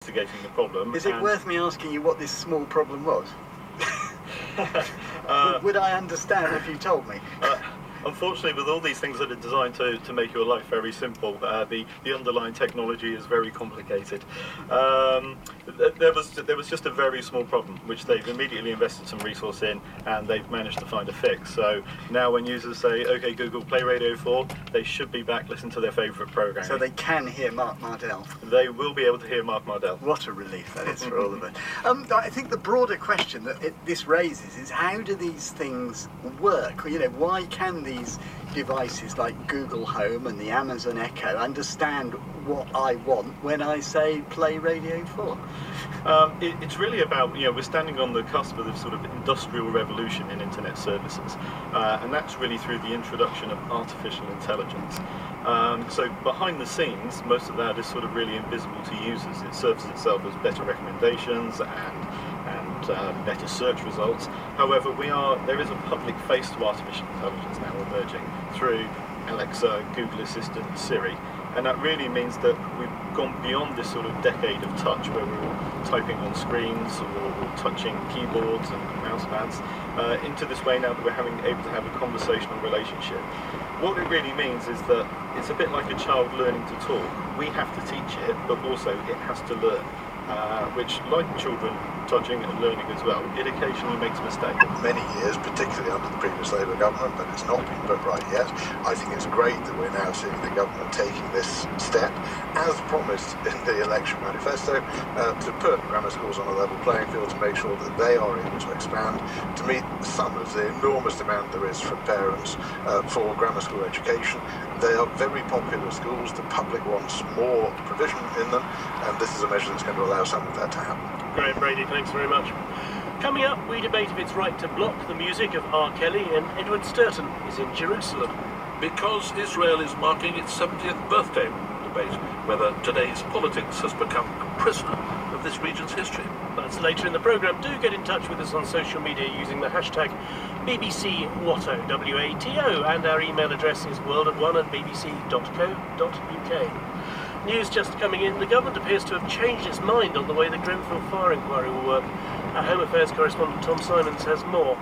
investigating the problem. Is it worth me asking you what this small problem was? Would I understand if you told me? Unfortunately, with all these things that are designed to make your life very simple, the underlying technology is very complicated. There was just a very small problem, which they've immediately invested some resource in, and they've managed to find a fix. So now when users say, "Okay, Google, play Radio 4," they should be back listening to their favourite programming. So they can hear Mark Mardell. They will be able to hear Mark Mardell. What a relief that is for all of us. I think the broader question that this raises is, how do these things work? You know, why can these devices like Google Home and the Amazon Echo understand what I want when I say play Radio 4? It's really about, we're standing on the cusp of this sort of industrial revolution in internet services, and that's really through the introduction of artificial intelligence. So behind the scenes, most of that is sort of really invisible to users. It serves itself as better recommendations and better search results. However, there is a public face to artificial intelligence now emerging through Alexa, Google Assistant, Siri, and that really means that we've gone beyond this sort of decade of touch where we're all typing on screens or touching keyboards and mouse pads into this way now that we're able to have a conversational relationship. What it really means is that it's a bit like a child learning to talk. We have to teach it, but also it has to learn. Which, like children touching and learning as well, it occasionally makes mistakes. Many years, particularly under the previous Labour government, but it's not been put right yet. I think it's great that we're now seeing the government taking this step, as promised in the election manifesto, to put grammar schools on a level playing field, to make sure that they are able to expand, to meet some of the enormous demand there is from parents for grammar school education. They are very popular schools. The public wants more provision in them, and this is a measure that's going to allow some of that to happen. Great, Brady, thanks very much. Coming up, we debate if it's right to block the music of R. Kelly, and Edward Sturton is in Jerusalem. Because Israel is marking its 70th birthday, we debate whether today's politics has become a prisoner of this region's history. That's later in the programme. Do get in touch with us on social media using the hashtag BBCWATO, W-A-T-O, and our email address is world@1@bbc.co.uk. News just coming in. The government appears to have changed its mind on the way the Grenfell fire inquiry will work. Our Home Affairs correspondent Tom Simons has more.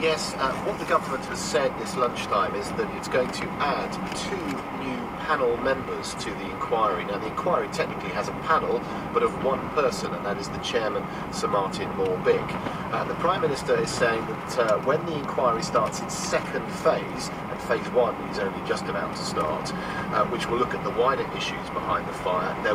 Yes, what the government has said this lunchtime is that it's going to add 2 new panel members to the inquiry. Now, the inquiry technically has a panel, but of 1 person, and that is the chairman, Sir Martin Moore-Bigg. The Prime Minister is saying that when the inquiry starts its 2nd phase, and phase 1 is only just about to start, which will look at the wider issues behind the fire, there